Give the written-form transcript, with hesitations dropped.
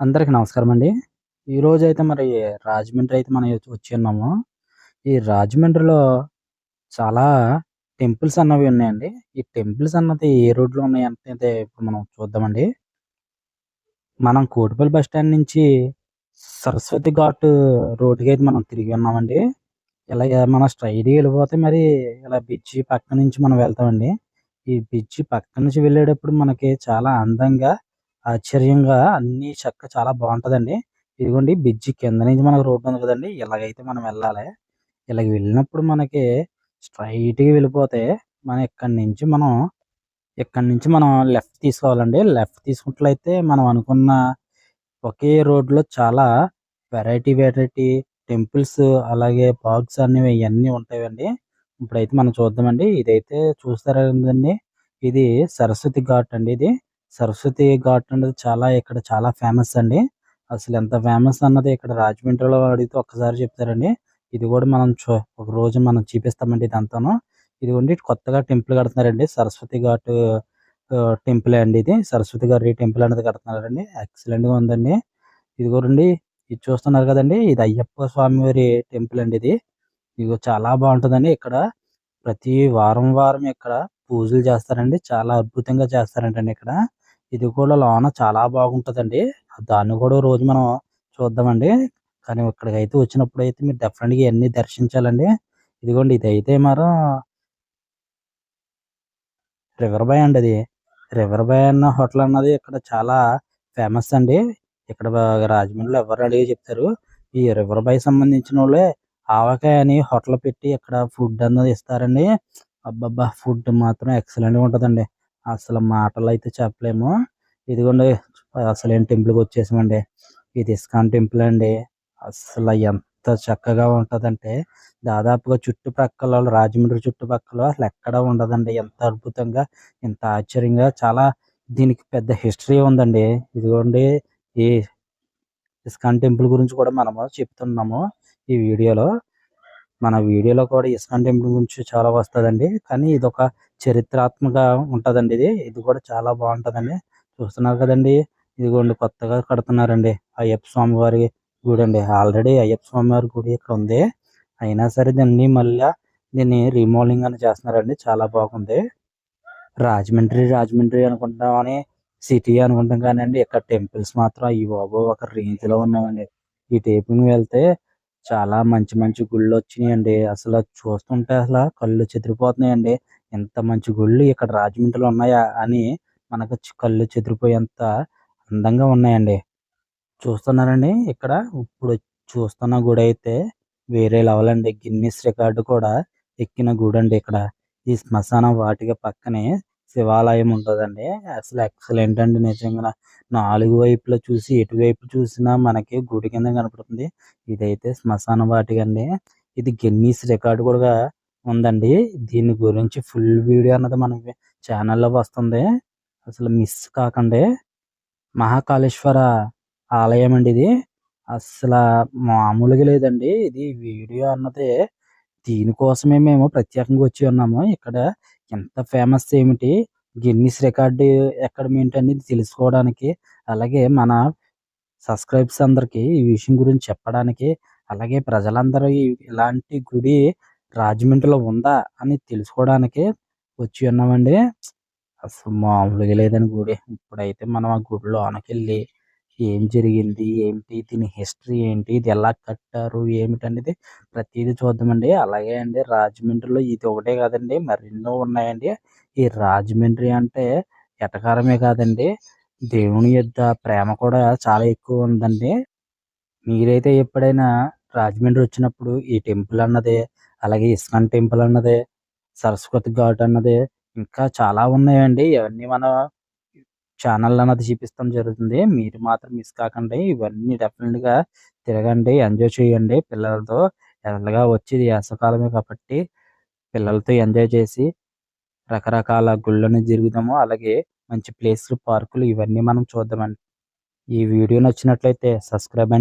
అందరికి నమస్కారం అండి. ఈరోజైతే మరి రాజమండ్రి అయితే మనం వచ్చి ఉన్నాము. ఈ రాజమండ్రిలో చాలా టెంపుల్స్ అన్నవి ఉన్నాయండి. ఈ టెంపుల్స్ అన్నది ఏ రోడ్‌లో ఉన్నాయంటే ఇప్పుడు మనం చూద్దామండి. మనం కోటిపల్లి బస్ స్టాండ్ నుంచి సరస్వతి ఘాట్ రోడ్డుకైతే మనం తిరిగి ఉన్నామండి. ఇలాగ మనం స్ట్రెయిట్‌గా వెళ్ళిపోతే మరి ఇలా బ్రిడ్జి పక్క నుంచి మనం వెళ్తామండి. ఈ బ్రిడ్జి పక్క నుంచి వెళ్ళేటప్పుడు మనకి చాలా అందంగా, ఆశ్చర్యంగా అన్నీ చాలా బావుంటదండి. ఇదిగోండి బ్రిడ్జి కింద నుంచి మనకు రోడ్డు ఉంది కదండీ! ఇలాగైతే మనం వెళ్ళాలి. ఇలాగ వెళ్ళినప్పుడు మనకి స్ట్రెయిట్‌గా వెళ్ళిపోతే మనం ఇక్కడి నుంచి మనం లెఫ్ట్ తీసుకోవాలండి. లెఫ్ట్ తీసుకున్నట్లయితే మనం అనుకున్న ఒకే రోడ్‌లో చాలా వెరైటీ టెంపుల్స్ అలాగే పార్క్స్ అనేవి ఇయన్నీ ఉంటాయండి. ఇప్పుడైతే మనం చూద్దామండి. ఇదైతే చూసారా కదండీ! ఇది సరస్వతి ఘాట్ అండి ఇది. సరస్వతి ఘాట్ అనేది ఇక్కడ చాలా ఫేమస్ అండి. అసలు ఎంత ఫేమస్ అన్నది ఇక్కడ రాజమండ్రిలో అడిగితే ఒక్కసారి చెప్తారండి. ఇది కూడా ఒకరోజు మనం చూపిస్తామండి ఇదంతాను. ఇదిగోండి కొత్తగా టెంపుల్ కడుతున్నారండి. సరస్వతి ఘాట్ టెంపులే అండి ఇది. సరస్వతి గారి టెంపుల్ అనేది కడుతున్నారండి. ఎక్సలెంట్‌గా ఉందండి. ఇదిగోనండి ఇది చూస్తున్నారు కదండీ! ఇది అయ్యప్ప స్వామి వారి టెంపుల్ అండి ఇది. ఇదిగో చాలా బావుంటదండి ఇక్కడ. ప్రతి వారం ఇక్కడ పూజలు చేస్తారండి. చాలా అద్భుతంగా చేస్తారంటండి ఇక్కడ. ఇది కూడా లోన చాలా బాగుంటదండి. దాన్ని కూడా రోజు మనం చూద్దామండి. కానీ ఇక్కడికైతే వచ్చినప్పుడైతే మీరు డెఫినిట్‌గా ఇయన్నీ దర్శించాలండి. ఇదిగోండి ఇదైతే మాత్రం రివర్ బాయ్ అండి అది. రివర్ బాయ్ అన్న హోటల్ అన్నది ఇక్కడ చాలా ఫేమస్ అండి. ఇక్కడ రాజమండ్రిలో ఎవరిని అడిగినా చెప్తారు. ఈ రివర్ బాయ్ సంబంధించినోళ్ళే ఆవకాయ అని హోటల్ పెట్టి ఇక్కడ ఫుడ్ అన్నది ఇస్తారండి. అబ్బబ్బా! ఫుడ్ మాత్రం ఎక్సలెంట్‌గా ఉంటదండి. అసలు మాటల్లో అయితే చెప్పలేము. ఇదిగోండి అసలైన టెంపుల్‌కి వచ్చేసామండి. ఇది ఇస్కాన్ టెంపుల్ అండి. అస్సల ఎంత చక్కగా ఉంటదంటే దాదాపుగా రాజమండ్రి చుట్టుపక్కల అసలెక్కడ ఉండదండి. ఎంత అద్భుతంగా, ఎంత ఆశ్చర్యంగా దీనికి పెద్ద హిస్టరీ ఉందండి. ఇదిగోండి ఈ ఇస్కాన్ టెంపుల్ గురించి కూడా మనము చెప్తున్నాము ఈ వీడియోలో. మన వీడియోలో కూడా ఇస్కాన్ టెంపుల్ గురించి చాలా వస్తదండి. కానీ ఇదొక చరిత్రాత్మక ఉంటదండి ఇది. ఇది కూడా చాలా బావుంటదండి. చూస్తున్నారు కదండీ! ఇదిగోండి కొత్తగా కడుతున్నారండి. అయ్యప్ప స్వామి వారి గుడండి. ఆల్రెడీ అయ్యప్ప స్వామి వారి గుడి ఇక్కడ ఉంది. అయినా సరే దీన్ని రీమోడలింగ్ అని చేస్తున్నారండి. చాలా బాగుంది. రాజమండ్రి అనుకుంటామని సిటీ అనుకుంటాం కానండి ఇక్కడ టెంపుల్స్ మాత్రం అయ్యబాబోయ్! ఒక రేంజ్‌లో ఉన్నాయండి. ఇటేపున వెళ్తే చాలా మంచి గుళ్ళొచ్చినియండి. చూస్తుంటే కళ్ళు చెదిరిపోతున్నాయండి. ఇంత మంచి గుళ్ళు ఇక్కడ రాజమండ్రిలో ఉన్నాయా అని మనకు కళ్ళు చెదిరిపోయేంత అందంగా ఉన్నాయండి. చూస్తున్నారండి ఇక్కడ ఇప్పుడు చూస్తున్న గుడైతే వేరే లెవెల్ అండి. గిన్నిస్ రికార్డ్ కూడా ఎక్కిన గుడండి ఇక్కడ. ఈ శ్మశాన వాటిక పక్కనే శివాలయం ఉంటదండి. అసలు ఎక్సలెంట్ అండి నిజంగాన. 4 వైపులా చూసి ఎటువైపు చూసినా మనకి గుడి కింద కనపడుతుంది. ఇదైతే శ్మశాన వాటిక అండి. ఇది గిన్నిస్ రికార్డ్ కూడా ఉందండి. దీని గురించి ఫుల్ వీడియో అన్నది మన ఛానల్‌లో వస్తుంది. అసలు మిస్ కాకండి. మహాకాళేశ్వర ఆలయం అండి ఇది. అస్సల మామూలుగా లేదండి. ఇది వీడియో అన్నది దీనికోసమే మేము ప్రత్యేకంగా వచ్చి ఉన్నాము. ఇక్కడ ఎంత ఫేమస్ ఏమిటి, గిన్నిస్ రికార్డ్ ఎక్కడం ఏంటనేది తెలుసుకోవడానికి, అలాగే మన సబ్‌స్క్రైబర్స్ అందరికి ఈ విషయం గురించి చెప్పడానికి, అలాగే ప్రజలందరూ ఇలాంటి గుడి రాజమండ్రిలో ఉందా అని తెలుసుకోవడానికి వచ్చి ఉన్నామండి. అసలు మామూలుగా లేదండి గుడి. ఇప్పుడైతే మనం ఆ గుడి లోనకెళ్ళి ఏం జరిగింది? ఏంటి? దీని హిస్టరీ ఏంటి? ఇది ఎలా కట్టారు? ఏమిటనేది ప్రతీదీ చూద్దామండి. అలాగే అండి రాజమండ్రిలో ఇది ఒకటే కాదండి మరెన్నో ఉన్నాయండి. ఈ రాజమండ్రి అంటే ఎటకారమే కాదండి. దేవుని యొద్ద ప్రేమ కూడా చాలా ఎక్కువ ఉందండి. మీరైతే ఎప్పుడైనా రాజమండ్రి వచ్చినప్పుడు ఈ టెంపుల్ అన్నది, అలాగే ఇస్కాన్ టెంపుల్ అన్నది, సరస్వతి ఘాట్ అన్నది ఇంకా చాలా ఉన్నాయండి. ఇవన్నీ మనం ఛానల్ అన్నది చూపిస్తాం జరుగుతుంది. మీరు మాత్రం మిస్ కాకండి. ఇవన్నీ డెఫినిట్‌గా తిరగండి. ఎంజాయ్ చేయండి పిల్లలతో. ఎలాగా వచ్చేది వేసవికాలమే కాబట్టి పిల్లలతో ఎంజాయ్ చేసి రకరకాల గుళ్ళని తిరుగుదాము. అలాగే మంచి ప్లేస్‌లు, పార్కులు ఇవన్నీ మనం చూద్దామండి. ఈ వీడియో నచ్చినట్లయితే సబ్స్క్రైబ్